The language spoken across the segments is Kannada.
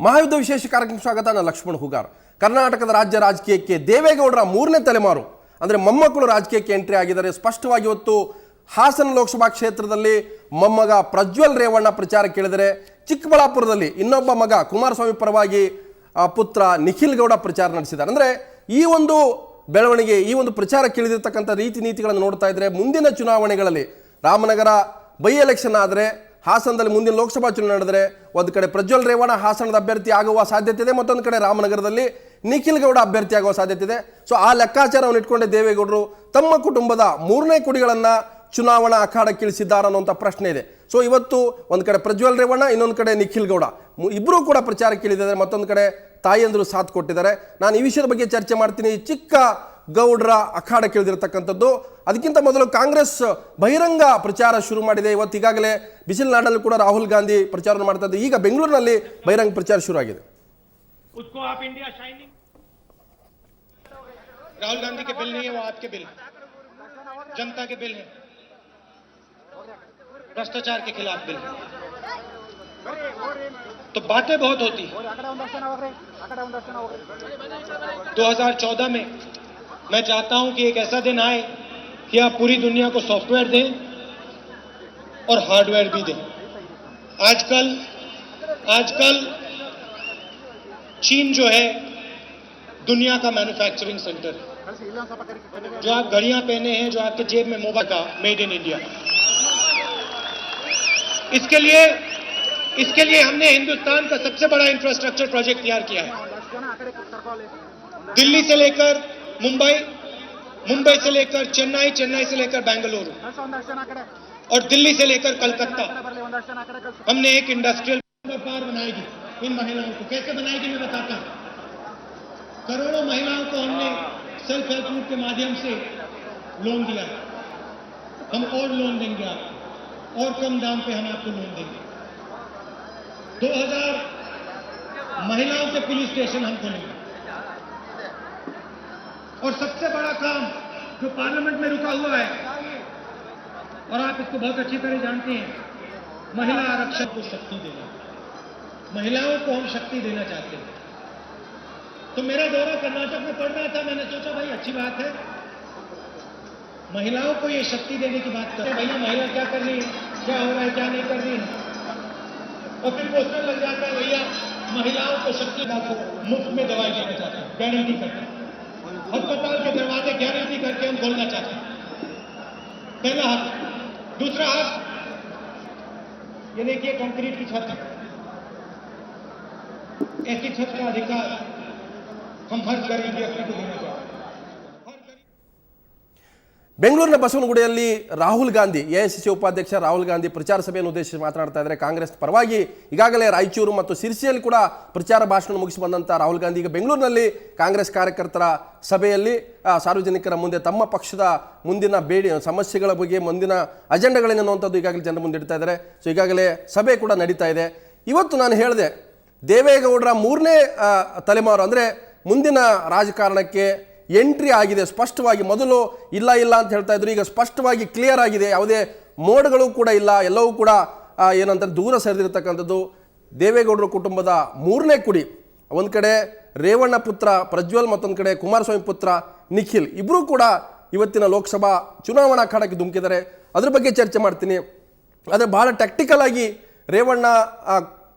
ಮಹಾಯುದ್ಧ ವಿಶೇಷ ಕಾರ್ಯಕ್ರಮ ಸ್ವಾಗತ. ನಾನು ಲಕ್ಷ್ಮಣ್ ಹುಗಾರ್. ಕರ್ನಾಟಕದ ರಾಜ್ಯ ರಾಜಕೀಯಕ್ಕೆ ದೇವೇಗೌಡರ ಮೂರನೇ ತಲೆಮಾರು ಅಂದರೆ ಮೊಮ್ಮಕ್ಕಳು ರಾಜಕೀಯಕ್ಕೆ ಎಂಟ್ರಿ ಆಗಿದ್ದಾರೆ. ಸ್ಪಷ್ಟವಾಗಿ ಇವತ್ತು ಹಾಸನ ಲೋಕಸಭಾ ಕ್ಷೇತ್ರದಲ್ಲಿ ಮೊಮ್ಮಗ ಪ್ರಜ್ವಲ್ ರೇವಣ್ಣ ಪ್ರಚಾರಕ್ಕೆ ಇಳಿದರೆ, ಚಿಕ್ಕಬಳ್ಳಾಪುರದಲ್ಲಿ ಇನ್ನೊಬ್ಬ ಮಗ ಕುಮಾರಸ್ವಾಮಿ ಪರವಾಗಿ ಪುತ್ರ ನಿಖಿಲ್ ಗೌಡ ಪ್ರಚಾರ ನಡೆಸಿದ್ದಾರೆ. ಅಂದರೆ ಈ ಒಂದು ಬೆಳವಣಿಗೆ, ಈ ಒಂದು ಪ್ರಚಾರಕ್ಕೆ ಇಳಿದಿರ್ತಕ್ಕಂಥ ರೀತಿ ನೀತಿಗಳನ್ನು ನೋಡ್ತಾ ಇದ್ರೆ ಮುಂದಿನ ಚುನಾವಣೆಗಳಲ್ಲಿ ರಾಮನಗರ ಬೈ ಎಲೆಕ್ಷನ್ ಆದರೆ, ಹಾಸನದಲ್ಲಿ ಮುಂದಿನ ಲೋಕಸಭಾ ಚುನಾವಣೆ ನಡೆದರೆ ಒಂದು ಕಡೆ ಪ್ರಜ್ವಲ್ ರೇವಣ್ಣ ಹಾಸನದ ಅಭ್ಯರ್ಥಿ ಆಗುವ ಸಾಧ್ಯತೆ ಇದೆ, ಮತ್ತೊಂದು ಕಡೆ ರಾಮನಗರದಲ್ಲಿ ನಿಖಿಲ್ ಗೌಡ ಅಭ್ಯರ್ಥಿ ಆಗುವ ಸಾಧ್ಯತೆ ಇದೆ. ಸೊ ಆ ಲೆಕ್ಕಾಚಾರವನ್ನು ಇಟ್ಕೊಂಡೆ ದೇವೇಗೌಡರು ತಮ್ಮ ಕುಟುಂಬದ ಮೂರನೇ ಕುಡಿಗಳನ್ನು ಚುನಾವಣಾ ಅಖಾಡಕ್ಕೆ ಇಳಿಸಿದ್ದಾರೆ ಅನ್ನುವಂಥ ಪ್ರಶ್ನೆ ಇದೆ. ಸೊ ಇವತ್ತು ಒಂದು ಕಡೆ ಪ್ರಜ್ವಲ್ ರೇವಣ್ಣ, ಇನ್ನೊಂದು ಕಡೆ ನಿಖಿಲ್ ಗೌಡ ಇಬ್ಬರೂ ಕೂಡ ಪ್ರಚಾರಕ್ಕೆ ಇಳಿದಿದ್ದಾರೆ. ಮತ್ತೊಂದು ಕಡೆ ತಾಯಿಯಂದರು ಸಾಥ್ ಕೊಟ್ಟಿದ್ದಾರೆ. ನಾನು ಈ ವಿಷಯದ ಬಗ್ಗೆ ಚರ್ಚೆ ಮಾಡ್ತೀನಿ. ಚಿಕ್ಕ ಗೌಡರ ಅಖಾಡಕ್ಕೆ ಇಳಿದಿರತಕ್ಕಂಥದ್ದು. ಅದಕ್ಕಿಂತ ಮೊದಲು ಕಾಂಗ್ರೆಸ್ ಬಹಿರಂಗ ಪ್ರಚಾರ ಶುರು ಮಾಡಿದೆ. ಇವತ್ತು ಈಗಾಗಲೇ ಬಿಸಿಲನಾಡಲ್ಲಿ ಕೂಡ ರಾಹುಲ್ ಗಾಂಧಿ ಪ್ರಚಾರ ಮಾಡ್ತಾ ಇದ್ದಾರೆ. ಈಗ ಬೆಂಗಳೂರಿನಲ್ಲಿ ಬಹಿರಂಗ ಪ್ರಚಾರ ಶುರು ಆಗಿದೆ. राहुल गांधी के बिल नहीं है, वो आपके बिल, जनता के बिल है, भ्रष्टाचार के खिलाफ बिल। तो बातें बहुत होती है। 2014 में मैं चाहता हूं कि एक ऐसा दिन आए कि आप पूरी दुनिया को सॉफ्टवेयर दें और हार्डवेयर भी दें। आजकल चीन जो है दुनिया का मैन्युफैक्चरिंग सेंटर है। जो आप घड़ियां पहने हैं, जो आपके जेब में मोबाइल का, मेड इन इंडिया। इसके लिए हमने हिंदुस्तान का सबसे बड़ा इंफ्रास्ट्रक्चर प्रोजेक्ट तैयार किया है। दिल्ली से लेकर मुंबई, मुंबई से लेकर चेन्नई, चेन्नई से लेकर बेंगलुरु और दिल्ली से लेकर कलकत्ता हमने एक इंडस्ट्रियल पार्क बनाएगी। इन महिलाओं को कैसे बनाएगी मैं बताता हूं। करोड़ों महिलाओं को हमने सेल्फ हेल्प ग्रुप के माध्यम से लोन दिया। हम और लोन देंगे आपको, और कम दाम पे हम आपको लोन देंगे। 2000 महिलाओं के पुलिस स्टेशन हम खोलेंगे। और सबसे बड़ा काम जो पार्लियामेंट में रुका हुआ है, और आप इसको बहुत अच्छी तरह जानते हैं, महिला आरक्षण को शक्ति देना। महिलाओं को हम शक्ति देना चाहते हैं। तो मेरा दौरा कर्नाटक में पड़ रहा था, मैंने सोचा भाई अच्छी बात है, महिलाओं को ये शक्ति देने की बात करें। भैया महिला क्या कर रही है, क्या हो रहा है, क्या नहीं कर रही है, और फिर पोस्टर लग जाता है भैया महिलाओं को शक्ति मुफ्त में दवाई देना चाहते हैं, गारंटी करते हैं। अस्पताल के दरवाजे गारंटी करके हम खोलना चाहते हैं। पहला हक। दूसरा हक, ये देखिए कंक्रीट की छत है। ऐसी छत का अधिकार हम हर गरीब व्यक्ति को देना चाहते हैं। ಬೆಂಗಳೂರಿನ ಬಸವನಗುಡಿಯಲ್ಲಿ ರಾಹುಲ್ ಗಾಂಧಿ, ಎಐಸಿಸಿ ಉಪಾಧ್ಯಕ್ಷ ರಾಹುಲ್ ಗಾಂಧಿ ಪ್ರಚಾರ ಸಭೆಯನ್ನು ಉದ್ದೇಶಿಸಿ ಮಾತನಾಡ್ತಾ ಇದ್ದಾರೆ. ಕಾಂಗ್ರೆಸ್ ಪರವಾಗಿ ಈಗಾಗಲೇ ರಾಯಚೂರು ಮತ್ತು ಸಿರ್ಸಿಯಲ್ಲಿ ಕೂಡ ಪ್ರಚಾರ ಭಾಷಣ ಮುಗಿಸಿ ಬಂದಂಥ ರಾಹುಲ್ ಗಾಂಧಿ ಈಗ ಬೆಂಗಳೂರಿನಲ್ಲಿ ಕಾಂಗ್ರೆಸ್ ಕಾರ್ಯಕರ್ತರ ಸಭೆಯಲ್ಲಿ ಸಾರ್ವಜನಿಕರ ಮುಂದೆ ತಮ್ಮ ಪಕ್ಷದ ಮುಂದಿನ ಸಮಸ್ಯೆಗಳ ಬಗ್ಗೆ, ಮುಂದಿನ ಅಜೆಂಡಾಗಳೇನು ಅನ್ನುವಂಥದ್ದು ಈಗಾಗಲೇ ಜನರ ಮುಂದೆ ಇಡ್ತಾ ಇದ್ದಾರೆ. ಸೊ ಈಗಾಗಲೇ ಸಭೆ ಕೂಡ ನಡೀತಾ ಇದೆ. ಇವತ್ತು ನಾನು ಹೇಳಿದೆ, ದೇವೇಗೌಡರ ಮೂರನೇ ತಲೆಮಾರು ಅಂದರೆ ಮುಂದಿನ ರಾಜಕಾರಣಕ್ಕೆ ಎಂಟ್ರಿ ಆಗಿದೆ. ಸ್ಪಷ್ಟವಾಗಿ ಮೊದಲು ಇಲ್ಲ ಅಂತ ಹೇಳ್ತಾ ಇದ್ರು, ಈಗ ಸ್ಪಷ್ಟವಾಗಿ ಕ್ಲಿಯರ್ ಆಗಿದೆ. ಯಾವುದೇ ಮೋಡ್ಗಳು ಕೂಡ ಇಲ್ಲ, ಎಲ್ಲವೂ ಕೂಡ ಏನಂತ ದೂರ ಸರಿದಿರತಕ್ಕಂಥದ್ದು. ದೇವೇಗೌಡರ ಕುಟುಂಬದ ಮೂರನೇ ಕುಡಿ, ಒಂದು ಕಡೆ ರೇವಣ್ಣ ಪುತ್ರ ಪ್ರಜ್ವಲ್, ಮತ್ತೊಂದು ಕಡೆ ಕುಮಾರಸ್ವಾಮಿ ಪುತ್ರ ನಿಖಿಲ್, ಇಬ್ಬರೂ ಕೂಡ ಇವತ್ತಿನ ಲೋಕಸಭಾ ಚುನಾವಣಾ ಅಖಾಡಕ್ಕೆ ಧುಮುಕಿದ್ದಾರೆ. ಅದ್ರ ಬಗ್ಗೆ ಚರ್ಚೆ ಮಾಡ್ತೀನಿ. ಆದರೆ ಬಹಳ ಟೆಕ್ನಿಕಲ್ ಆಗಿ ರೇವಣ್ಣ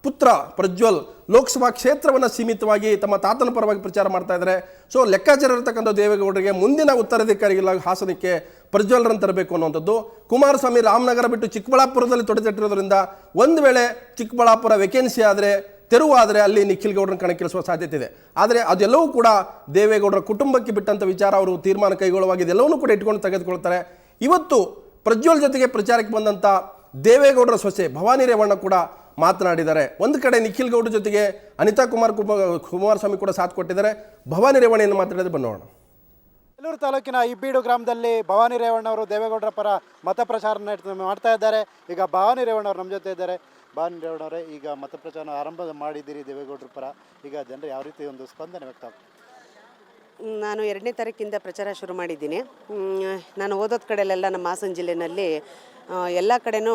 ಪುತ್ರ ಪ್ರಜ್ವಲ್ ಲೋಕಸಭಾ ಕ್ಷೇತ್ರವನ್ನು ಸೀಮಿತವಾಗಿ ತಮ್ಮ ತಾತನ ಪರವಾಗಿ ಪ್ರಚಾರ ಮಾಡ್ತಾ ಇದ್ದಾರೆ. ಸೊ ಲೆಕ್ಕಾಚಾರ ಇರತಕ್ಕಂಥ ದೇವೇಗೌಡರಿಗೆ ಮುಂದಿನ ಉತ್ತರಾಧಿಕಾರಿಗಳಾಗಿ ಹಾಸನಕ್ಕೆ ಪ್ರಜ್ವಲ್ರನ್ನು ತರಬೇಕು ಅನ್ನುವಂಥದ್ದು. ಕುಮಾರಸ್ವಾಮಿ ರಾಮನಗರ ಬಿಟ್ಟು ಚಿಕ್ಕಬಳ್ಳಾಪುರದಲ್ಲಿ ತೊಡೆತಟ್ಟಿರೋದ್ರಿಂದ ಒಂದು ವೇಳೆ ಚಿಕ್ಕಬಳ್ಳಾಪುರ ವೇಕೆನ್ಸಿ ಆದರೆ, ತೆರವಾದರೆ ಅಲ್ಲಿ ನಿಖಿಲ್ ಗೌಡರನ್ನು ಕಣಕ್ಕಿಳಿಸುವ ಸಾಧ್ಯತೆ ಇದೆ. ಆದರೆ ಅದೆಲ್ಲವೂ ಕೂಡ ದೇವೇಗೌಡರ ಕುಟುಂಬಕ್ಕೆ ಬಿಟ್ಟಂಥ ವಿಚಾರ. ಅವರು ತೀರ್ಮಾನ ಕೈಗೊಳ್ಳುವಾಗ ಇದೆಲ್ಲವನ್ನೂ ಕೂಡ ಇಟ್ಕೊಂಡು ತೆಗೆದುಕೊಳ್ತಾರೆ. ಇವತ್ತು ಪ್ರಜ್ವಲ್ ಜೊತೆಗೆ ಪ್ರಚಾರಕ್ಕೆ ಬಂದಂಥ ದೇವೇಗೌಡರ ಸೊಸೆ ಭವಾನಿ ರೇವಣ್ಣ ಕೂಡ ಮಾತನಾಡಿದ್ದಾರೆ. ಒಂದು ಕಡೆ ನಿಖಿಲ್ ಗೌಡ ಜೊತೆಗೆ ಅನಿತಾ ಕುಮಾರಸ್ವಾಮಿ ಕೂಡ ಸಾಥ್ ಕೊಟ್ಟಿದ್ದಾರೆ. ಭವಾನಿ ರೇವಣ್ಣ ಏನು ಮಾತನಾಡಿದ್ರೆ ಬನ್ನೋಣ. ಬೇಲೂರು ತಾಲೂಕಿನ ಇಬ್ಬೀಡು ಗ್ರಾಮದಲ್ಲಿ ಭವಾನಿ ರೇವಣ್ಣ ಅವರು ದೇವೇಗೌಡರ ಪರ ಮತ ಪ್ರಚಾರ ಮಾಡ್ತಾ ಇದ್ದಾರೆ. ಈಗ ಭವಾನಿ ರೇವಣ್ಣ ಅವರು ನಮ್ಮ ಜೊತೆ ಇದ್ದಾರೆ. ಭವಾನಿ ರೇವಣ್ಣ ಅವರೇ, ಈಗ ಮತ ಪ್ರಚಾರ ಆರಂಭ ಮಾಡಿದ್ದೀರಿ ದೇವೇಗೌಡರ ಪರ, ಈಗ ಜನರು ಯಾವ ರೀತಿ ಒಂದು ಸ್ಪಂದನೆ ವ್ಯಕ್ತ ಆಗ್ತದೆ? ನಾನು 2ನೇ ತಾರೀಕಿಂದ ಪ್ರಚಾರ ಶುರು ಮಾಡಿದ್ದೀನಿ. ನಾನು ಓದೋದ ಕಡೆಯಲ್ಲೆಲ್ಲ ನಮ್ಮ ಹಾಸನ ಜಿಲ್ಲೆಯಲ್ಲಿ ಎಲ್ಲ ಕಡೆನೂ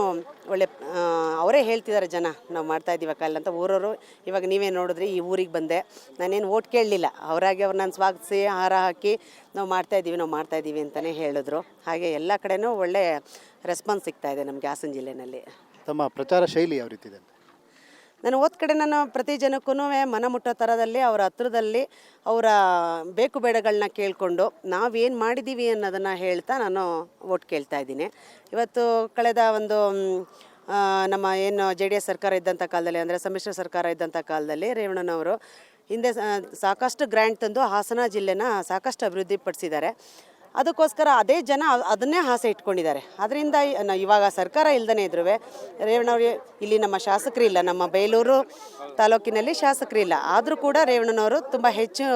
ಒಳ್ಳೆ ಅವರೇ ಹೇಳ್ತಿದ್ದಾರೆ ಜನ ನಾವು ಮಾಡ್ತಾಯಿದ್ದೀವಿ ಅಕ್ಕ ಅಂತ ಊರವರು. ಇವಾಗ ನೀವೇ ನೋಡಿದ್ರಿ, ಈ ಊರಿಗೆ ಬಂದೆ, ನಾನೇನು ಓಟ್ ಕೇಳಲಿಲ್ಲ, ಅವರಾಗಿ ಅವ್ರು ನಾನು ಸ್ವಾಗತಿಸಿ ಹಾರ ಹಾಕಿ ನಾವು ಮಾಡ್ತಾಯಿದ್ದೀವಿ ಅಂತಲೇ ಹೇಳಿದ್ರು. ಹಾಗೆ ಎಲ್ಲ ಕಡೆನೂ ಒಳ್ಳೆ ರೆಸ್ಪಾನ್ಸ್ ಸಿಗ್ತಾಯಿದೆ ನಮಗೆ ಹಾಸನ ಜಿಲ್ಲೆಯಲ್ಲಿ. ತಮ್ಮ ಪ್ರಚಾರ ಶೈಲಿ ಯಾವ ರೀತಿ ಇದೆ? ನಾನು ಓದ್ ಕಡೆ ನಾನು ಪ್ರತಿ ಜನಕ್ಕೂ ಮನ ಮುಟ್ಟೋ ಥರದಲ್ಲಿ ಅವರ ಹತ್ರದಲ್ಲಿ ಅವರ ಬೇಕು ಬೇಡಗಳನ್ನ ಕೇಳಿಕೊಂಡು ನಾವೇನು ಮಾಡಿದ್ದೀವಿ ಅನ್ನೋದನ್ನು ಹೇಳ್ತಾ ನಾನು ಓಟ್ ಕೇಳ್ತಾ ಇದ್ದೀನಿ. ಇವತ್ತು ಕಳೆದ ಒಂದು ನಮ್ಮ ಏನು JDS ಸರ್ಕಾರ ಇದ್ದಂಥ ಕಾಲದಲ್ಲಿ, ಅಂದರೆ ಸಮ್ಮಿಶ್ರ ಸರ್ಕಾರ ಇದ್ದಂಥ ಕಾಲದಲ್ಲಿ ರೇವಣ್ಣನವರು ಹಿಂದೆ ಸಾಕಷ್ಟು ಗ್ರ್ಯಾಂಟ್ ತಂದು ಹಾಸನ ಜಿಲ್ಲೆನ ಸಾಕಷ್ಟು ಅಭಿವೃದ್ಧಿ ಪಡಿಸಿದ್ದಾರೆ. ಅದಕ್ಕೋಸ್ಕರ ಅದೇ ಜನ ಅದನ್ನೇ ಆಸೆ ಇಟ್ಕೊಂಡಿದ್ದಾರೆ. ಅದರಿಂದ ಇವಾಗ ಸರ್ಕಾರ ಇಲ್ದೇ ಇದ್ರೂ ರೇವಣ್ಣವ್ರಿಗೆ ಇಲ್ಲಿ ನಮ್ಮ ಶಾಸಕರಿಲ್ಲ, ನಮ್ಮ ಬೇಲೂರು ತಾಲೂಕಿನಲ್ಲಿ ಶಾಸಕರಿಲ್ಲ. ಆದರೂ ಕೂಡ ರೇವಣ್ಣನವರು ತುಂಬ ಹೆಚ್ಚು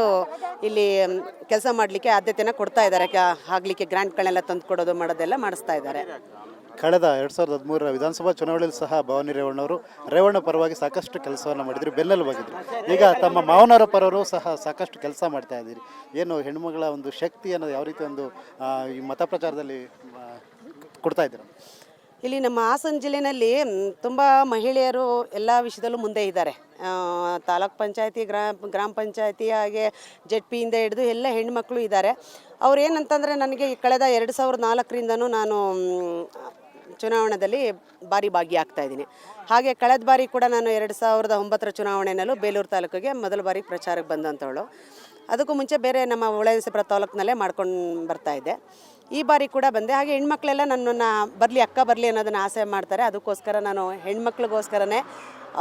ಇಲ್ಲಿ ಕೆಲಸ ಮಾಡಲಿಕ್ಕೆ ಆದ್ಯತೆಯನ್ನು ಕೊಡ್ತಾ ಇದ್ದಾರೆ. ಆಗಲಿಕ್ಕೆ ಗ್ರ್ಯಾಂಟ್ಗಳನ್ನೆಲ್ಲ ತಂದು ಕೊಡೋದು ಮಾಡೋದೆಲ್ಲ ಮಾಡಿಸ್ತಾ ಇದ್ದಾರೆ. ಕಳೆದ 2013 ವಿಧಾನಸಭಾ ಚುನಾವಣೆಯಲ್ಲಿ ಸಹ ಭವಾನಿ ರೇವಣ್ಣವರು ರೇವಣ್ಣ ಪರವಾಗಿ ಸಾಕಷ್ಟು ಕೆಲಸವನ್ನು ಮಾಡಿದ್ರು, ಬೆನ್ನೆಲುಬಾಗಿದ್ರು. ಈಗ ತಮ್ಮ ಮಾವನವರ ಪರವರು ಸಹ ಸಾಕಷ್ಟು ಕೆಲಸ ಮಾಡ್ತಾ ಇದ್ದೀರಿ. ಏನು ಹೆಣ್ಣುಮಗಳ ಒಂದು ಶಕ್ತಿ ಅನ್ನೋದು ಯಾವ ರೀತಿ ಒಂದು ಈ ಮತ ಪ್ರಚಾರದಲ್ಲಿ ಕೊಡ್ತಾ ಇದ್ದೀರಾ? ಇಲ್ಲಿ ನಮ್ಮ ಹಾಸನ ಜಿಲ್ಲೆಯಲ್ಲಿ ತುಂಬ ಮಹಿಳೆಯರು ಎಲ್ಲ ವಿಷಯದಲ್ಲೂ ಮುಂದೆ ಇದ್ದಾರೆ. ತಾಲೂಕ್ ಪಂಚಾಯತಿ, ಗ್ರಾಮ ಪಂಚಾಯತಿ, ಹಾಗೆ ZP ಹಿಡಿದು ಎಲ್ಲ ಹೆಣ್ಮಕ್ಳು ಇದ್ದಾರೆ. ಅವ್ರು ಏನಂತಂದರೆ, ನನಗೆ ಕಳೆದ 2004ರಿಂದನೂ ನಾನು ಚುನಾವಣೆಯಲ್ಲಿ ಭಾಗಿಯಾಗ್ತಾಯಿದ್ದೀನಿ. ಹಾಗೆ ಕಳೆದ ಬಾರಿ ಕೂಡ ನಾನು 2009 ಚುನಾವಣೆಯಲ್ಲೂ ಬೇಲೂರು ತಾಲೂಕಿಗೆ ಮೊದಲ ಬಾರಿ ಪ್ರಚಾರಕ್ಕೆ ಬಂದಂಥವಳು. ಅದಕ್ಕೂ ಮುಂಚೆ ಬೇರೆ ನಮ್ಮ ಹೊಳೆನರಸೀಪುರ ತಾಲೂಕಿನಲ್ಲೇ ಮಾಡ್ಕೊಂಡು ಬರ್ತಾಯಿದ್ದೆ. ಈ ಬಾರಿ ಕೂಡ ಬಂದೆ. ಹಾಗೆ ಹೆಣ್ಮಕ್ಳೆಲ್ಲ ನನ್ನನ್ನು ಅಕ್ಕ ಬರಲಿ ಅನ್ನೋದನ್ನು ಆಸೆ ಮಾಡ್ತಾರೆ. ಅದಕ್ಕೋಸ್ಕರ ನಾನು ಹೆಣ್ಮಕ್ಳಿಗೋಸ್ಕರನೇ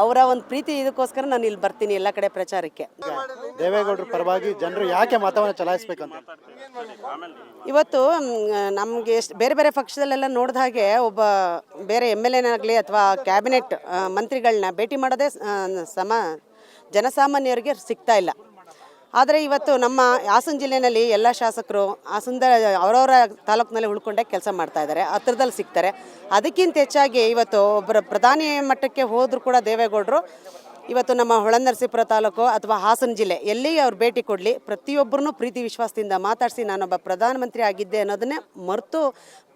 ಅವರ ಒಂದು ಪ್ರೀತಿ ಇದಕ್ಕೋಸ್ಕರ ನಾನು ಇಲ್ಲಿ ಬರ್ತೀನಿ ಎಲ್ಲ ಕಡೆ ಪ್ರಚಾರಕ್ಕೆ. ದೇವೇಗೌಡರ ಪರವಾಗಿ ಜನರು ಯಾಕೆ ಮತವನ್ನು ಚಲಾಯಿಸಬೇಕಂತ ಇವತ್ತು ನಮಗೆ ಬೇರೆ ಬೇರೆ ಪಕ್ಷದಲ್ಲೆಲ್ಲ ನೋಡಿದ ಹಾಗೆ ಒಬ್ಬ ಬೇರೆ MLA ಆಗಲಿ ಅಥವಾ ಕ್ಯಾಬಿನೆಟ್ ಮಂತ್ರಿಗಳನ್ನ ಭೇಟಿ ಮಾಡೋದೇ ಜನಸಾಮಾನ್ಯರಿಗೆ ಸಿಗ್ತಾ ಇಲ್ಲ. ಆದರೆ ಇವತ್ತು ನಮ್ಮ ಹಾಸನ ಜಿಲ್ಲೆಯಲ್ಲಿ ಎಲ್ಲ ಶಾಸಕರು ಹಾಸನದ ಅವರವರ ತಾಲೂಕಿನಲ್ಲಿ ಉಳ್ಕೊಂಡೇ ಕೆಲಸ ಮಾಡ್ತಾ ಇದ್ದಾರೆ, ಹತ್ರದಲ್ಲಿ ಸಿಗ್ತಾರೆ. ಅದಕ್ಕಿಂತ ಹೆಚ್ಚಾಗಿ ಇವತ್ತು ಒಬ್ಬರ ಪ್ರಧಾನಿ ಮಟ್ಟಕ್ಕೆ ಹೋದರೂ ಕೂಡ ದೇವೇಗೌಡರು ಇವತ್ತು ನಮ್ಮ ಹೊಳೆನರಸೀಪುರ ತಾಲೂಕು ಅಥವಾ ಹಾಸನ ಜಿಲ್ಲೆ ಎಲ್ಲಿ ಅವ್ರು ಭೇಟಿ ಕೊಡಲಿ, ಪ್ರತಿಯೊಬ್ಬರನ್ನು ಪ್ರೀತಿ ವಿಶ್ವಾಸದಿಂದ ಮಾತಾಡಿಸಿ ನಾನೊಬ್ಬ ಪ್ರಧಾನಮಂತ್ರಿ ಆಗಿದ್ದೆ ಅನ್ನೋದನ್ನೇ ಮರೆತು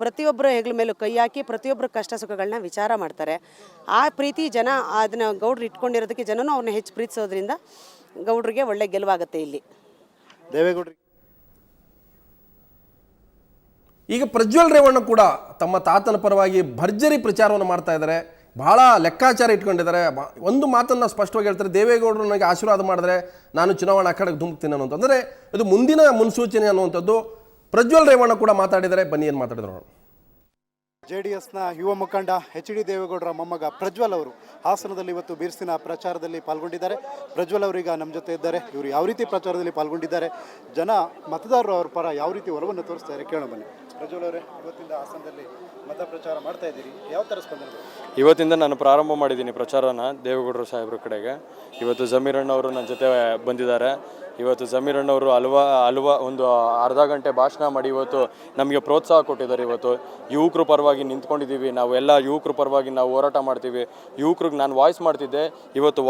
ಪ್ರತಿಯೊಬ್ಬರ ಹೆಗಲ ಮೇಲೂ ಕೈ ಹಾಕಿ ಪ್ರತಿಯೊಬ್ಬರ ಕಷ್ಟ ಸುಖಗಳನ್ನ ವಿಚಾರ ಮಾಡ್ತಾರೆ. ಆ ಪ್ರೀತಿ ಜನ ಅದನ್ನು ಗೌಡ್ರು ಇಟ್ಕೊಂಡಿರೋದಕ್ಕೆ ಜನನೂ ಅವ್ರನ್ನ ಹೆಚ್ಚು ಪ್ರೀತಿಸೋದ್ರಿಂದ ಗೌಡ್ರಿಗೆ ಒಳ್ಳೆ ಗೆಲುವಾಗುತ್ತೆ ಇಲ್ಲಿ ದೇವೇಗೌಡರಿಗೆ. ಈಗ ಪ್ರಜ್ವಲ್ ರೇವಣ್ಣ ಕೂಡ ತಮ್ಮ ತಾತನ ಪರವಾಗಿ ಭರ್ಜರಿ ಪ್ರಚಾರವನ್ನು ಮಾಡ್ತಾ ಇದ್ದಾರೆ. ಬಹಳ ಲೆಕ್ಕಾಚಾರ ಇಟ್ಕೊಂಡಿದ್ದಾರೆ. ಒಂದು ಮಾತನ್ನು ಸ್ಪಷ್ಟವಾಗಿ ಹೇಳ್ತಾರೆ, ದೇವೇಗೌಡರು ನನಗೆ ಆಶೀರ್ವಾದ ಮಾಡಿದ್ರೆ ನಾನು ಚುನಾವಣಾ ಅಖಾಡಕ್ಕೆ ಧುಮುಕ್ತೀನಿ ಅನ್ನೋದು. ಅಂದರೆ ಇದು ಮುಂದಿನ ಮುನ್ಸೂಚನೆ ಅನ್ನುವಂಥದ್ದು ಪ್ರಜ್ವಲ್ ರೇವಣ್ಣ ಕೂಡ ಮಾತಾಡಿದ್ದಾರೆ. ಬನ್ನಿ ಏನು ಮಾತಾಡಿದ್ರು. JDSನ ಯುವ ಮುಖಂಡ HD ದೇವೇಗೌಡರ ಮೊಮ್ಮಗ ಪ್ರಜ್ವಲ್ ಅವರು ಹಾಸನದಲ್ಲಿ ಇವತ್ತು ಬಿರುಸಿನ ಪ್ರಚಾರದಲ್ಲಿ ಪಾಲ್ಗೊಂಡಿದ್ದಾರೆ. ಪ್ರಜ್ವಲ್ ಅವರೀಗ ನಮ್ಮ ಜೊತೆ ಇದ್ದಾರೆ. ಇವರು ಯಾವ ರೀತಿ ಪ್ರಚಾರದಲ್ಲಿ ಪಾಲ್ಗೊಂಡಿದ್ದಾರೆ, ಜನ ಮತದಾರರು ಅವ್ರ ಪರ ಯಾವ ರೀತಿ ಒಲವನ್ನು ತೋರಿಸ್ತಾರೆ ಕೇಳೋಣ ಬನ್ನಿ. ಪ್ರಜ್ವಲ್ ಅವರೇ, ಇವತ್ತಿಂದ ಹಾಸನದಲ್ಲಿ ಮತ ಪ್ರಚಾರ ಮಾಡ್ತಾ ಇದ್ದೀರಿ, ಯಾವ ಥರ ಸ್ಪಂದನೆ? ಇವತ್ತಿಂದ ನಾನು ಪ್ರಾರಂಭ ಮಾಡಿದ್ದೀನಿ ಪ್ರಚಾರನ ದೇವೇಗೌಡರು ಸಾಹೇಬ್ರ ಕಡೆಗೆ. ಇವತ್ತು ಜಮೀರ್ ಅಣ್ಣವರು ನನ್ನ ಜೊತೆ ಬಂದಿದ್ದಾರೆ. ಇವತ್ತು ಜಮೀರ್ ಅಣ್ಣವರು ಹಲ್ವಾ ಒಂದು ಅರ್ಧ ಗಂಟೆ ಭಾಷಣ ಮಾಡಿ ಇವತ್ತು ನಮಗೆ ಪ್ರೋತ್ಸಾಹ ಕೊಟ್ಟಿದ್ದಾರೆ. ಇವತ್ತು ಯುವಕರು ಪರವಾಗಿ ನಿಂತ್ಕೊಂಡಿದ್ದೀವಿ, ನಾವು ಎಲ್ಲ ಯುವಕರ ಪರವಾಗಿ ನಾವು ಹೋರಾಟ ಮಾಡ್ತೀವಿ. ಯುವಕರಿಗೆ ನಾನು ವಾಯ್ಸ್ ಮಾಡ್ತಿದ್ದೆ, ಇವತ್ತು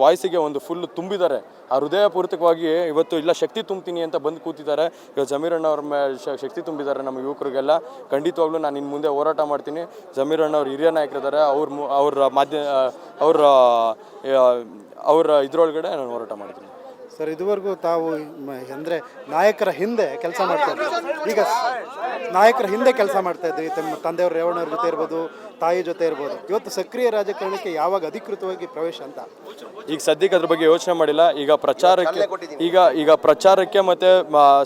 ವಾಯ್ಸಿಗೆ ಒಂದು ಫುಲ್ ತುಂಬಿದ್ದಾರೆ. ಆ ಹೃದಯಪೂರ್ವಕವಾಗಿ ಇವತ್ತು ಇಲ್ಲ ಶಕ್ತಿ ತುಂಬ್ತೀನಿ ಅಂತ ಬಂದು ಕೂತಿದ್ದಾರೆ. ಇವತ್ತು ಜಮೀರ್ ಅಣ್ಣವ್ರ ಶಕ್ತಿ ತುಂಬಿದ್ದಾರೆ ನಮ್ಮ ಯುವಕರಿಗೆಲ್ಲ. ಖಂಡಿತವಾಗ್ಲೂ ನಾನು ಇನ್ನು ಮುಂದೆ ಹೋರಾಟ ಮಾಡ್ತೀನಿ. ಜಮೀರ್ ಅಣ್ಣವ್ರು ಹಿರಿಯ ನಾಯಕರಿದ್ದಾರೆ, ಅವ್ರ ಇದ್ರೊಳಗಡೆ ನಾನು ಹೋರಾಟ ಮಾಡ್ತೀನಿ. ಸರ್, ಇದುವರೆಗೂ ತಾವು ಅಂದರೆ ನಾಯಕರ ಹಿಂದೆ ಕೆಲಸ ಮಾಡ್ತಾ ಇದ್ರಿ. ಈಗ ನಾಯಕರ ಹಿಂದೆ ಕೆಲಸ ಮಾಡ್ತಾ ಇದ್ರಿ, ತಮ್ಮ ತಂದೆಯವರು ರೇವಣ್ಣವ್ರ ಜೊತೆ ಇರ್ಬೋದು, ತಾಯಿ ಜೊತೆ ಇರ್ಬೋದು. ಇವತ್ತು ಸಕ್ರಿಯ ರಾಜಕಾರಣಕ್ಕೆ ಯಾವಾಗ ಅಧಿಕೃತವಾಗಿ ಪ್ರವೇಶ ಅಂತ ಈಗ ಸದ್ಯಕ್ಕೆ ಅದ್ರ ಬಗ್ಗೆ ಯೋಚನೆ ಮಾಡಿಲ್ಲ. ಈಗ ಪ್ರಚಾರಕ್ಕೆ ಮತ್ತು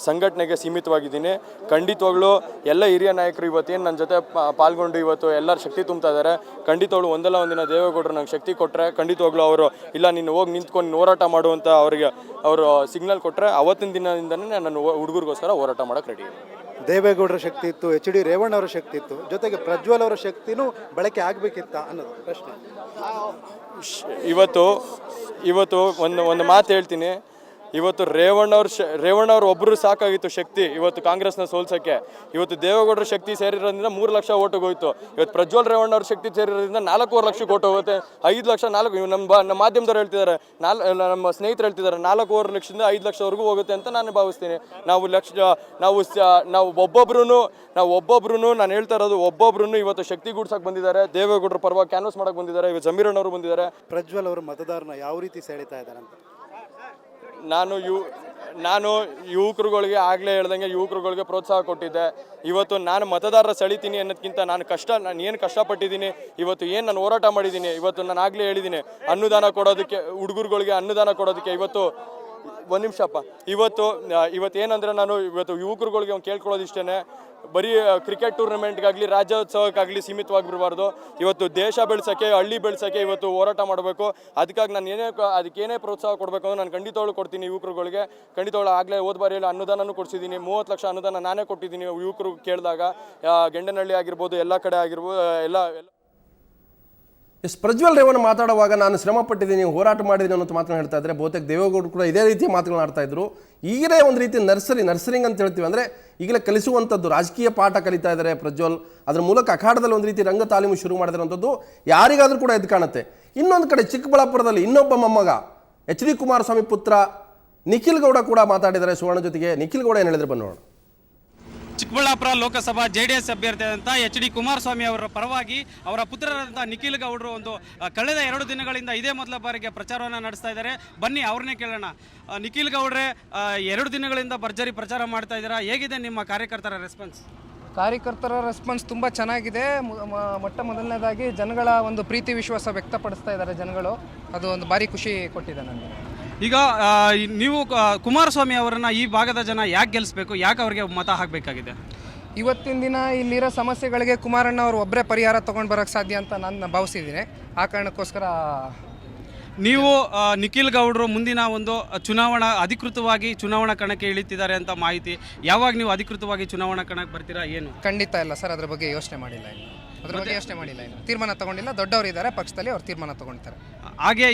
ಸಂಘಟನೆಗೆ ಸೀಮಿತವಾಗಿದ್ದೀನಿ. ಖಂಡಿತವಾಗ್ಲೂ ಎಲ್ಲ ಹಿರಿಯ ನಾಯಕರು ಇವತ್ತೇನು ನನ್ನ ಜೊತೆ ಪಾಲ್ಗೊಂಡು ಇವತ್ತು ಎಲ್ಲರ ಶಕ್ತಿ ತುಂಬ್ತಾ ಇದ್ದಾರೆ. ಖಂಡಿತವಾಗ್ಲೂ ಒಂದಲ್ಲ ಒಂದಿನ ದೇವೇಗೌಡರು ನಂಗೆ ಶಕ್ತಿ ಕೊಟ್ಟರೆ ಖಂಡಿತವಾಗ್ಲೂ ಅವರು ಇಲ್ಲ ನೀನು ಹೋಗಿ ನಿಂತ್ಕೊಂಡು ಹೋರಾಟ ಮಾಡುವಂಥ ಅವರು ಸಿಗ್ನಲ್ ಕೊಟ್ಟರೆ ಅವತ್ತಿನ ದಿನದಿಂದನೇ ನಾನು ಹುಡುಗರಿಗೋಸ್ಕರ ಹೋರಾಟ ಮಾಡೋಕ್ಕೆ ರೆಡಿ. ದೇವೇಗೌಡರ ಶಕ್ತಿ ಇತ್ತು, HD ರೇವಣ್ಣವರ ಶಕ್ತಿ ಇತ್ತು, ಜೊತೆಗೆ ಪ್ರಜ್ವಲ್ ಅವರ ಶಕ್ತಿನೂ ಬಳಕೆ ಆಗಬೇಕಿತ್ತ ಅನ್ನೋದು ಪ್ರಶ್ನೆ. ಇವತ್ತು ಒಂದು ಮಾತು ಹೇಳ್ತೀನಿ. ಇವತ್ತು ರೇವಣ್ಣವ್ರು ಒಬ್ಬರು ಸಾಕಾಗಿತ್ತು ಶಕ್ತಿ ಇವತ್ತು ಕಾಂಗ್ರೆಸ್ನ ಸೋಲ್ಸೋಕ್ಕೆ. ಇವತ್ತು ದೇವೇಗೌಡರ ಶಕ್ತಿ ಸೇರಿರೋದ್ರಿಂದ 3 ಲಕ್ಷ ಓಟಿಗೆ ಹೋಯ್ತು. ಇವತ್ತು ಪ್ರಜ್ವಲ್ ರೇವಣ್ಣವ್ರ ಶಕ್ತಿ ಸೇರಿರೋದ್ರಿಂದ 4.5 ಲಕ್ಷಕ್ಕೆ ಓಟ್ ಹೋಗುತ್ತೆ. 5 ಲಕ್ಷ 4 ನಮ್ಮ ಮಾಧ್ಯಮದವ್ರು ಹೇಳ್ತಿದ್ದಾರೆ, ನಮ್ಮ ಸ್ನೇಹಿತರು ಹೇಳ್ತಿದ್ದಾರೆ 4.5 ಲಕ್ಷದಿಂದ 5 ಲಕ್ಷವರೆಗೂ ಹೋಗುತ್ತೆ ಅಂತ ನಾನು ಭಾವಿಸ್ತೀನಿ. ನಾವು ಒಬ್ಬೊಬ್ರು ನಾನು ಹೇಳ್ತಾ ಇರೋದು ಒಬ್ಬೊಬ್ರು ಇವತ್ತು ಶಕ್ತಿ ಗೂಡ್ಸಕ್ಕೆ ಬಂದಿದ್ದಾರೆ. ದೇವೇಗೌಡರ ಪರವಾಗಿ ಕ್ಯಾನ್ವಸ್ ಮಾಡಕ್ಕೆ ಬಂದಿದ್ದಾರೆ. ಇವತ್ತು ಜಮೀರಣ್ಣವರು ಬಂದಿದ್ದಾರೆ. ಪ್ರಜ್ವಲ್ ಅವರು ಮತದಾರನ ಯಾವ ರೀತಿ ಸೆಳೀತಾ ಇದ್ದಾರೆ ಅಂತ? ನಾನು ಯುವಕರುಗಳಿಗೆ ಆಗಲೇ ಹೇಳ್ದಂಗೆ ಯುವಕರುಗಳಿಗೆ ಪ್ರೋತ್ಸಾಹ ಕೊಟ್ಟಿದ್ದೆ. ಇವತ್ತು ನಾನು ಮತದಾರರ ಸೆಳಿತೀನಿ ಅನ್ನೋದಕ್ಕಿಂತ ನಾನು ಏನು ಕಷ್ಟಪಟ್ಟಿದ್ದೀನಿ, ಇವತ್ತು ಏನು ನಾನು ಹೋರಾಟ ಮಾಡಿದ್ದೀನಿ, ಇವತ್ತು ನಾನು ಆಗಲೇ ಹೇಳಿದ್ದೀನಿ ಅನ್ನದಾನ ಕೊಡೋದಕ್ಕೆ, ಹುಡುಗರುಗಳಿಗೆ ಅನ್ನದಾನ ಕೊಡೋದಕ್ಕೆ. ಇವತ್ತು ಒಂದು ನಿಮಿಷಪ್ಪ, ಇವತ್ತು ಏನಂದರೆ ನಾನು ಇವತ್ತು ಯುವಕರುಗಳಿಗೆ ಕೇಳ್ಕೊಳ್ಳೋದು ಇಷ್ಟೇ, ಬರೀ ಕ್ರಿಕೆಟ್ ಟೂರ್ನಮೆಂಟ್ಗಾಗಲಿ ರಾಜ್ಯೋತ್ಸವಕ್ಕಾಗಲಿ ಸೀಮಿತವಾಗಿರಬಾರ್ದು. ಇವತ್ತು ದೇಶ ಬೆಳೆಸೋಕ್ಕೆ, ಹಳ್ಳಿ ಬೆಳೆಸೋಕ್ಕೆ ಇವತ್ತು ಹೋರಾಟ ಮಾಡಬೇಕು. ಅದಕ್ಕಾಗಿ ನಾನು ಅದಕ್ಕೇನೇ ಪ್ರೋತ್ಸಾಹ ಕೊಡಬೇಕು ಅಂದ್ರೆ ನಾನು ಖಂಡಿತವಾಗ್ಲೂ ಕೊಡ್ತೀನಿ ಯುವಕರುಗಳಿಗೆ. ಖಂಡಿತವಾಗ್ಲೂ ಆಗಲೇ ಹೋದ ಬಾರಿಯಲ್ಲಿ ಅನ್ನದಾನನೂ ಕೊಡಿಸಿದ್ದೀನಿ. 30 ಲಕ್ಷ ಅನುದಾನ ನಾನೇ ಕೊಟ್ಟಿದ್ದೀನಿ ಯುವಕರು ಕೇಳಿದಾಗ. ಗೆಂಡನಹಳ್ಳಿ ಆಗಿರ್ಬೋದು, ಎಲ್ಲ ಕಡೆ ಆಗಿರ್ಬೋದು, ಎಲ್ಲ ಪ್ರಜ್ವಲ್ ರೇವಣ್ಣ ಮಾತಾಡುವಾಗ ನಾನು ಶ್ರಮ ಪಟ್ಟಿದ್ದೀನಿ, ಹೋರಾಟ ಮಾಡಿದ್ದೀನಿ ಅನ್ನೋ ಮಾತನ್ನು ಹೇಳ್ತಾ ಇದ್ದಾರೆ. ಬಹುತೇಕ ದೇವೇಗೌಡರು ಕೂಡ ಇದೇ ರೀತಿ ಮಾತುಗಳನ್ನ ಆಡ್ತಾ ಇದ್ರು. ಈಗಲೇ ಒಂದು ರೀತಿ ನರ್ಸರಿಂಗ್ ಅಂತ ಹೇಳ್ತೀವಿ, ಅಂದರೆ ಈಗಲೇ ಕಲಿಸುವಂಥದ್ದು ರಾಜಕೀಯ ಪಾಠ ಕಲಿತಾ ಇದ್ದಾರೆ ಪ್ರಜ್ವಲ್. ಅದರ ಮೂಲಕ ಅಖಾಡದಲ್ಲಿ ಒಂದು ರೀತಿ ರಂಗ ತಾಲೀಮು ಶುರು ಮಾಡಿದಿರುವಂಥದ್ದು ಯಾರಿಗಾದರೂ ಕೂಡ ಎದ್ದು ಕಾಣುತ್ತೆ. ಇನ್ನೊಂದು ಕಡೆ ಚಿಕ್ಕಬಳ್ಳಾಪುರದಲ್ಲಿ ಇನ್ನೊಬ್ಬ ಮೊಮ್ಮಗ HD ಕುಮಾರಸ್ವಾಮಿ ಪುತ್ರ ನಿಖಿಲ್ ಗೌಡ ಕೂಡ ಮಾತಾಡಿದ್ದಾರೆ ಸುವರ್ಣ ಜೊತೆಗೆ. ನಿಖಿಲ್ ಗೌಡ ಏನು ಹೇಳಿದ್ರೆ ಬನ್ನೋಣ. ಚಿಕ್ಕಬಳ್ಳಾಪುರ ಲೋಕಸಭಾ JDS ಅಭ್ಯರ್ಥಿಯಾದಂಥ HD ಕುಮಾರಸ್ವಾಮಿ ಅವರ ಪರವಾಗಿ ಅವರ ಪುತ್ರರಾದಂಥ ನಿಖಿಲ್ ಗೌಡರು ಕಳೆದ 2 ದಿನಗಳಿಂದ ಇದೇ ಮೊದಲ ಬಾರಿಗೆ ಪ್ರಚಾರವನ್ನು ನಡೆಸ್ತಾ ಇದ್ದಾರೆ. ಬನ್ನಿ ಅವ್ರನ್ನೇ ಕೇಳೋಣ. ನಿಖಿಲ್ ಗೌಡ್ರೆ, 2 ದಿನಗಳಿಂದ ಭರ್ಜರಿ ಪ್ರಚಾರ ಮಾಡ್ತಾ ಇದ್ದೀರಾ, ಹೇಗಿದೆ ನಿಮ್ಮ ಕಾರ್ಯಕರ್ತರ ರೆಸ್ಪಾನ್ಸ್? ಕಾರ್ಯಕರ್ತರ ರೆಸ್ಪಾನ್ಸ್ ತುಂಬ ಚೆನ್ನಾಗಿದೆ. ಮೊಟ್ಟ ಮೊದಲನೇದಾಗಿ ಜನಗಳ ಒಂದು ಪ್ರೀತಿ ವಿಶ್ವಾಸ ವ್ಯಕ್ತಪಡಿಸ್ತಾ ಇದ್ದಾರೆ ಜನಗಳು. ಅದು ಒಂದು ಭಾರಿ ಖುಷಿ ಕೊಟ್ಟಿದೆ ನನಗೆ. ಈಗ ನೀವು ಕುಮಾರಸ್ವಾಮಿ ಅವರನ್ನು ಈ ಭಾಗದ ಜನ ಯಾಕೆ ಗೆಲ್ಲಿಸಬೇಕು, ಯಾಕೆ ಅವರಿಗೆ ಮತ ಹಾಕಬೇಕಾಗಿದೆ? ಇವತ್ತಿನ ದಿನ ಇಲ್ಲಿರೋ ಸಮಸ್ಯೆಗಳಿಗೆ ಕುಮಾರಣ್ಣ ಅವರು ಒಬ್ಬರೇ ಪರಿಹಾರ ತೊಗೊಂಡು ಬರೋಕ್ಕೆ ಸಾಧ್ಯ ಅಂತ ನಾನು ಭಾವಿಸಿದ್ದೀನಿ. ಆ ಕಾರಣಕ್ಕೋಸ್ಕರ ನೀವು ನಿಖಿಲ್ ಗೌಡರು ಮುಂದಿನ ಒಂದು ಅಧಿಕೃತವಾಗಿ ಚುನಾವಣಾ ಕಣಕ್ಕೆ ಇಳಿತಿದ್ದಾರೆ ಅಂತ ಮಾಹಿತಿ. ಯಾವಾಗ ನೀವು ಅಧಿಕೃತವಾಗಿ ಚುನಾವಣಾ ಕಣಕ್ಕೆ ಬರ್ತೀರಾ, ಏನು? ಖಂಡಿತ ಇಲ್ಲ ಸರ್, ಅದ್ರ ಬಗ್ಗೆ ಯೋಚನೆ ಮಾಡಿಲ್ಲ ಇನ್ನು. ತೀರ್ಮಾನ ತಗೊಂಡಿಲ್ಲ. ದೊಡ್ಡವರು ಇದ್ದಾರೆ ಪಕ್ಷದಲ್ಲಿ, ಅವ್ರು ತೀರ್ಮಾನ ತಗೊಳ್ತಾರೆ. ಹಾಗೆ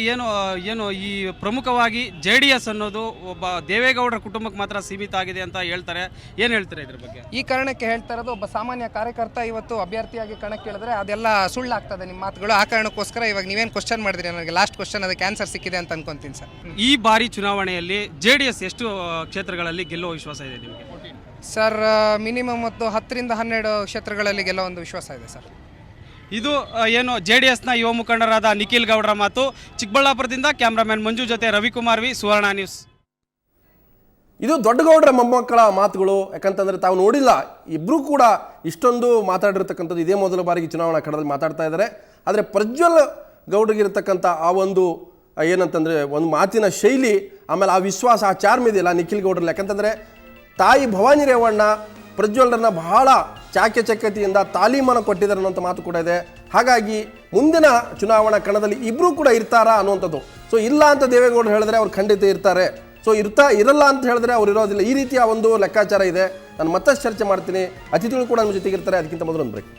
ಏನು ಈ ಪ್ರಮುಖವಾಗಿ JDS ಅನ್ನೋದು ಒಬ್ಬ ದೇವೇಗೌಡರ ಕುಟುಂಬಕ್ಕೆ ಮಾತ್ರ ಸೀಮಿತ ಆಗಿದೆ ಅಂತ ಹೇಳ್ತಾರೆ. ಏನು ಹೇಳ್ತಾರೆ ಇದ್ರ ಬಗ್ಗೆ? ಈ ಕಾರಣಕ್ಕೆ ಹೇಳ್ತಾ ಇರೋದು, ಒಬ್ಬ ಸಾಮಾನ್ಯ ಕಾರ್ಯಕರ್ತ ಇವತ್ತು ಅಭ್ಯರ್ಥಿಯಾಗಿ ಕಣಕ್ಕೆ ಇಳಿದ್ರೆ ಅದೆಲ್ಲ ಸುಳ್ಳಾಗ್ತದೆ ನಿಮ್ಮ ಮಾತುಗಳು. ಆ ಕಾರಣಕ್ಕೋಸ್ಕರ ಇವಾಗ ನೀವೇನು ಕ್ವಶನ್ ಮಾಡಿದ್ರಿ, ನನಗೆ ಲಾಸ್ಟ್ ಕ್ವಶನ್ ಅದಕ್ಕೆ ಆನ್ಸರ್ ಸಿಕ್ಕಿದೆ ಅಂತ ಅನ್ಕೊಂತೀನಿ ಸರ್. ಈ ಬಾರಿ ಚುನಾವಣೆಯಲ್ಲಿ JDS ಎಷ್ಟು ಕ್ಷೇತ್ರಗಳಲ್ಲಿ ಗೆಲ್ಲುವ ವಿಶ್ವಾಸ ಇದೆ ನಿಮಗೆ? ಸರ್, ಮಿನಿಮಮ್ 10 ರಿಂದ 12 ಕ್ಷೇತ್ರಗಳಲ್ಲಿ ಗೆಲ್ಲೋ ಒಂದು ವಿಶ್ವಾಸ ಇದೆ ಸರ್. ಇದು JDSನ ಯುವ ಮುಖಂಡರಾದ ನಿಖಿಲ್ ಗೌಡರ ಮಾತು. ಚಿಕ್ಕಬಳ್ಳಾಪುರದಿಂದ ಕ್ಯಾಮ್ರಾಮನ್ ಮಂಜು ಜೊತೆ ರವಿಕುಮಾರ್ ವಿ, ಸುವರ್ಣ ನ್ಯೂಸ್. ಇದು ದೊಡ್ಡಗೌಡರ ಮೊಮ್ಮಕ್ಕಳ ಮಾತುಗಳು. ಯಾಕಂತಂದರೆ ತಾವು ನೋಡಿಲ್ಲ, ಇಬ್ಬರೂ ಕೂಡ ಇಷ್ಟೊಂದು ಮಾತಾಡಿರ್ತಕ್ಕಂಥದ್ದು ಇದೇ ಮೊದಲ ಬಾರಿಗೆ ಚುನಾವಣಾ ಕಣದಲ್ಲಿ ಮಾತಾಡ್ತಾ ಇದ್ದಾರೆ. ಆದರೆ ಪ್ರಜ್ವಲ್ ಗೌಡರಿಗಿರ್ತಕ್ಕಂಥ ಆ ಒಂದು ಏನಂತಂದರೆ ಒಂದು ಮಾತಿನ ಶೈಲಿ, ಆಮೇಲೆ ಆ ವಿಶ್ವಾಸ, ಆ ಚಾರ್ಮ್ ಇದೆಯಲ್ಲ ನಿಖಿಲ್ ಗೌಡರಲ್ಲಿ. ಯಾಕಂತಂದರೆ ತಾಯಿ ಭವಾನಿ ರೇವಣ್ಣ ಪ್ರಜ್ವಲ್ರನ್ನ ಬಹಳ ಚಾಕಚಕ್ಯತೆಯಿಂದ ತಾಲೀಮನ್ನು ಕೊಟ್ಟಿದ್ದಾರೆ ಅನ್ನೋಂಥ ಮಾತು ಕೂಡ ಇದೆ. ಹಾಗಾಗಿ ಮುಂದಿನ ಚುನಾವಣಾ ಕಣದಲ್ಲಿ ಇಬ್ಬರೂ ಕೂಡ ಇರ್ತಾರಾ ಅನ್ನುವಂಥದ್ದು. ಸೊ ಇಲ್ಲ ಅಂತ ದೇವೇಗೌಡರು ಹೇಳಿದ್ರೆ ಅವ್ರು ಖಂಡಿತ ಇರ್ತಾರೆ. ಸೊ ಇರಲ್ಲ ಅಂತ ಹೇಳಿದ್ರೆ ಅವ್ರು ಇರೋದಿಲ್ಲ. ಈ ರೀತಿಯ ಒಂದು ಲೆಕ್ಕಾಚಾರ ಇದೆ. ನಾನು ಮತ್ತಷ್ಟು ಚರ್ಚೆ ಮಾಡ್ತೀನಿ. ಅತಿಥಿಗಳು ಕೂಡ ನಮ್ಮ ಜೊತೆಗಿರ್ತಾರೆ. ಅದಕ್ಕಿಂತ ಮೊದಲು ಒಂದು ಬ್ರೇಕ್.